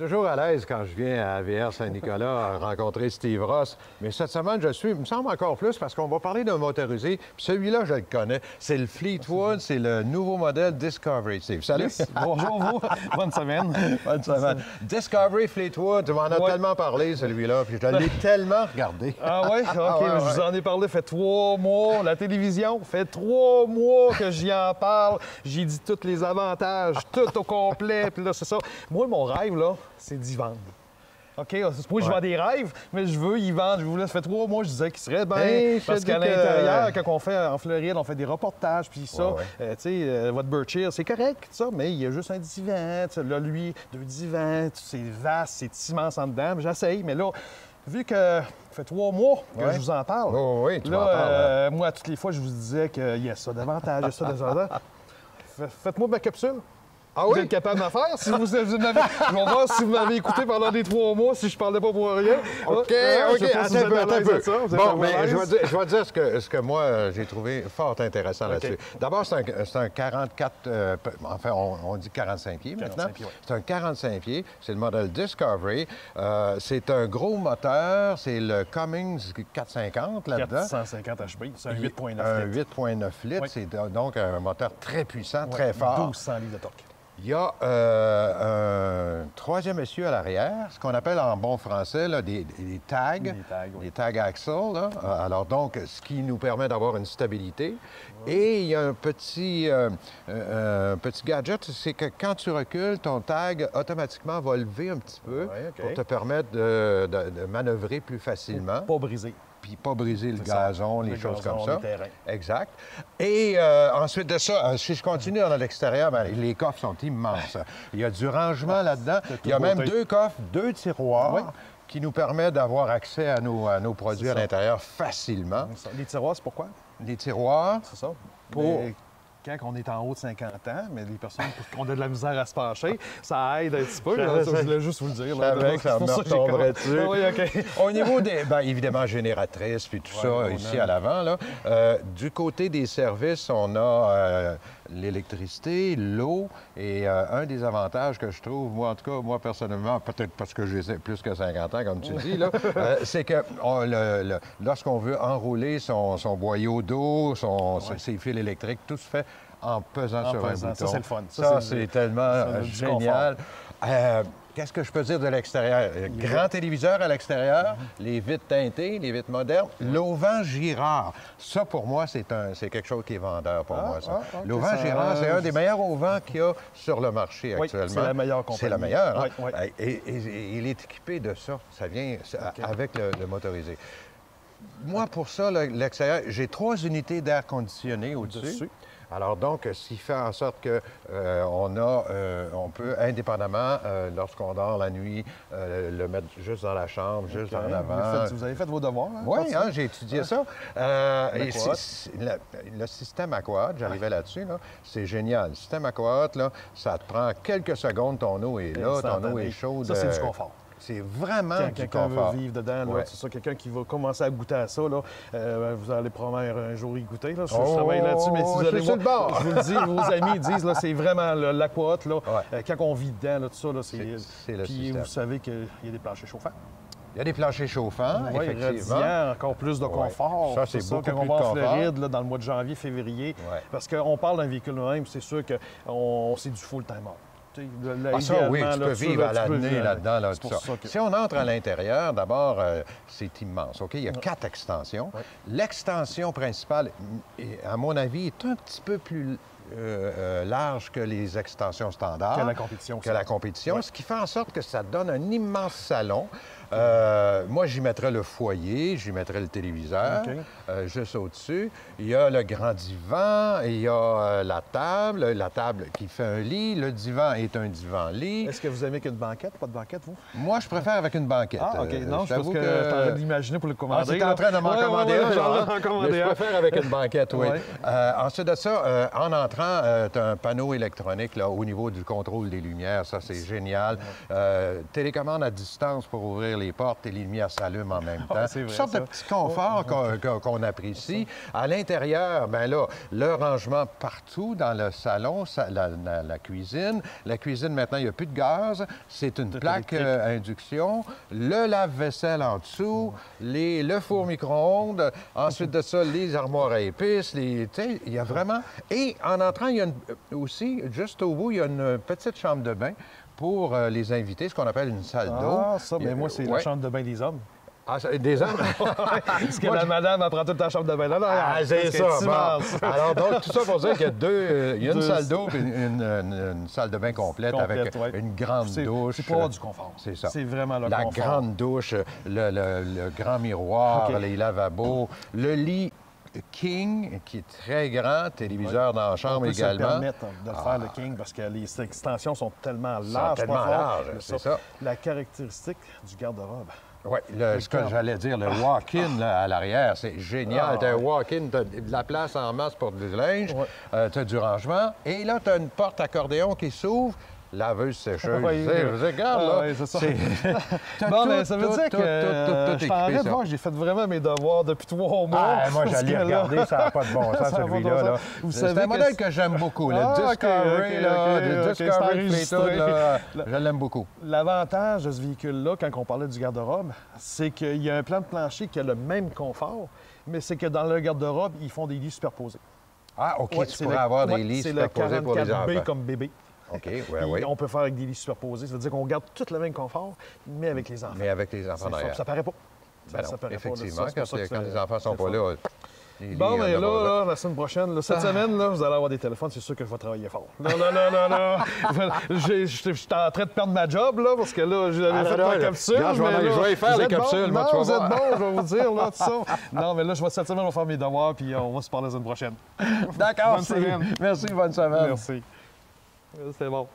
Toujours à l'aise quand je viens à AVR Saint-Nicolas rencontrer Steve Ross. Mais cette semaine, je suis, il me semble encore plus, parce qu'on va parler d'un motorisé. Puis celui-là, je le connais. C'est le Fleetwood, c'est le nouveau modèle Discovery. Steve, salut! Yes. Bonjour, vous. Bonne semaine. Bonne semaine. Discovery Fleetwood, tu m'en as tellement parlé, celui-là, puis je l'ai tellement regardé. Ah oui? OK, je vous en ai parlé, fait 3 mois. La télévision, fait 3 mois que j'y en parle. J'ai dit tous les avantages, tout au complet. Puis là, c'est ça. Moi, mon rêve, là, c'est d'y vendre. OK, moi, je vends des rêves, mais je veux y vendre. Je vous laisse. Ça fait 3 mois, je disais qu'il serait bien. Parce qu'à l'intérieur, quand on fait en Floride, on fait des reportages, puis ça, tu sais, votre Berkshire, c'est correct, ça, mais il y a juste un divan. Là, lui, 2 divans, c'est vaste, c'est immense en dedans. J'essaye, mais là, vu que ça fait 3 mois que je vous en parle, tu m'en parles. moi, toutes les fois, je vous disais qu'il y a ça d'avantage, il y a ça d'avantage. Faites-moi ma capsule. Ah Vous oui? êtes capable d'en faire? Si vous m'avez... Je vais voir si vous m'avez écouté pendant les 3 mois, si je parlais pas pour rien. OK, attends un peu. Bon, mais je vais dire ce que moi, j'ai trouvé fort intéressant là-dessus. D'abord, c'est un 44... enfin, on dit 45 pieds maintenant. 45 pieds, ouais. C'est un 45 pieds. C'est le modèle Discovery. C'est un gros moteur. C'est le Cummins 450 là-dedans. 450 HP. C'est un 8,9 litres. Un 8,9 litres. C'est donc un moteur très puissant, très fort. 1200 livres de torque. Il y a un troisième essieu à l'arrière, ce qu'on appelle en bon français là, des tags. Des tags, oui. Des tags axle. Alors donc, ce qui nous permet d'avoir une stabilité. Oui. Et il y a un petit gadget, c'est que quand tu recules, ton tag automatiquement va lever un petit peu pour te permettre de manœuvrer plus facilement. Pas briser. Puis pas briser le gazon, les choses comme ça. Exact. Et ensuite de ça, si je continue dans l'extérieur, bien, les coffres sont immenses. Il y a du rangement là-dedans. Il y a même 2 coffres, 2 tiroirs qui nous permettent d'avoir accès à nos produits à l'intérieur facilement. Les tiroirs, c'est pourquoi? Les tiroirs, c'est ça. Pour... Quand on est en haut de 50 ans, mais les personnes qui ont de la misère à se pencher, ça aide un petit peu. Je voulais juste vous le dire. Ça me retomberait dessus. Oui, OK. Au niveau des, bien, évidemment, génératrices, puis tout ça, ici à l'avant, là. Du côté des services, on a l'électricité, l'eau, et un des avantages que je trouve, moi, en tout cas, moi, personnellement, peut-être parce que j'ai plus que 50 ans, comme tu dis, là, c'est que lorsqu'on veut enrouler son boyau d'eau, ses fils électriques, tout se fait en pesant sur un bouton. Ça, c'est le fun. Ça c'est tellement génial. Qu'est-ce que je peux dire de l'extérieur? Grand téléviseur à l'extérieur, les vitres teintées, les vitres modernes. L'auvent Girard. Ça, pour moi, c'est quelque chose qui est vendeur pour moi, ça. L'auvent Girard, c'est un des meilleurs auvents qu'il y a sur le marché actuellement. C'est la meilleure compagnie. C'est la meilleure. Hein? Et il est équipé de ça. Ça vient avec le motorisé. Moi, pour ça, l'extérieur, j'ai 3 unités d'air conditionné au-dessus. Alors donc, ce qui fait en sorte que on peut indépendamment, lorsqu'on dort la nuit, le mettre juste dans la chambre, juste en avant. Vous avez fait vos devoirs, hein? Oui, j'ai étudié ça. Le système Aquad, j'arrivais là-dessus, c'est génial. Le système Aquad, là, ça te prend quelques secondes, ton eau est là, ton eau est chaude. Ça, c'est du confort. C'est vraiment du confort. Quelqu'un veut vivre dedans, c'est ça, quelqu'un qui va commencer à goûter à ça, là, vous allez probablement un jour y goûter. Là. Je travaille là-dessus, mais si vous allez voir, je vous le dis, vos amis disent, là, c'est vraiment l'aquat, là, quand on vit dedans, là, tout ça, là, c'est le Puis système. Vous savez qu'il y a des planchers chauffants. Il y a des planchers chauffants, effectivement. Encore plus de confort. Ça, c'est beaucoup plus de confort. Quand on va en Floride, là, dans le mois de janvier, février, parce qu'on parle d'un véhicule même, c'est sûr que c'est du full-timer. Ça, oui, tu peux vivre à l'année là-dedans. Là, Si on entre à l'intérieur, d'abord, c'est immense. OK? Il y a 4 extensions. L'extension principale, à mon avis, est un petit peu plus large que les extensions standards. Que la compétition. Ce qui fait en sorte que ça donne un immense salon. Moi, j'y mettrais le foyer, j'y mettrais le téléviseur, juste au-dessus. Il y a le grand divan, il y a la table qui fait un lit. Le divan est un divan-lit. Est-ce que vous aimez qu'une banquette? Pas de banquette, vous? Moi, je préfère avec une banquette. Ah, OK. Non, je pense que je suis en train d'imaginer pour le commander. Tu es en train de m'en commander un, genre? Mais je préfère avec une banquette, oui. Ensuite de ça, en entrant, entrant, tu as un panneau électronique là, au niveau du contrôle des lumières. Ça, c'est génial. Télécommande à distance pour ouvrir les portes et les lumières s'allument en même temps. C'est vrai, une sorte de petit confort qu'on apprécie. À l'intérieur, bien là, le rangement partout dans le salon, la cuisine. La cuisine, maintenant, il n'y a plus de gaz. C'est une plaque induction. Le lave-vaisselle en dessous. Le four micro-ondes. Ensuite de ça, les armoires à épices. Il y a vraiment... Et en entrant, il y a aussi, juste au bout, il y a une petite chambre de bain pour les invités, ce qu'on appelle une salle d'eau. Ah, ça, mais moi, c'est la chambre de bain des hommes. Ah, des hommes? Parce que la madame, elle prend toute la chambre de bain là. Ah, c'est ça. Bon. Alors, donc, tout ça pour dire qu'il y a il y a une salle d'eau et une salle de bain complète avec une grande douche. C'est pour avoir du confort. C'est ça. C'est vraiment le confort. La grande douche, le grand miroir, les lavabos, le lit King, qui est très grand, téléviseur dans la chambre également. On peut se permettre de faire le King parce que les extensions sont tellement larges. Tellement larges, c'est ça. La caractéristique du garde-robe. Oui, ce que j'allais dire, le walk-in à l'arrière, c'est génial. Tu as un walk-in, tu as de la place en masse pour du linge, tu as du rangement, et là, tu as une porte accordéon qui s'ouvre. Laveuse, sécheuse. Regarde, là. C'est ça. Bon, mais ça veut dire que je t'arrête de voir que j'ai fait vraiment mes devoirs depuis 3 mois. Ah, moi, j'allais regarder, ça n'a pas de bon sens, celui-là. C'est un modèle que j'aime beaucoup, le Discovery, le Discovery Fleetwood, je l'aime beaucoup. L'avantage de ce véhicule-là, quand on parlait du garde-robe, c'est qu'il y a un plan de plancher qui a le même confort, mais c'est que dans le garde-robe, ils font des lits superposés. Ah, OK, tu pourrais avoir des lits superposés pour les enfants. C'est le 44B comme bébé. OK, oui. On peut faire avec des lits superposés. Ça veut dire qu'on garde tout le même confort, mais avec les enfants. Mais avec les enfants derrière. Ça paraît pas. Ben non, effectivement, quand les enfants ne sont pas là... Bon, mais là, la semaine prochaine, cette semaine, là, vous allez avoir des téléphones, c'est sûr que je vais travailler fort. Non. J'étais en train de perdre ma job, là, parce que là, j'avais fait ma capsule. Je vais faire les capsules, moi, tu vas voir. Vous êtes bon, je vais vous dire, là, tout ça. Non, mais là, cette semaine, on va faire mes devoirs, puis on va se parler la semaine prochaine. D'accord, merci, bonne semaine. Merci. C'est bon.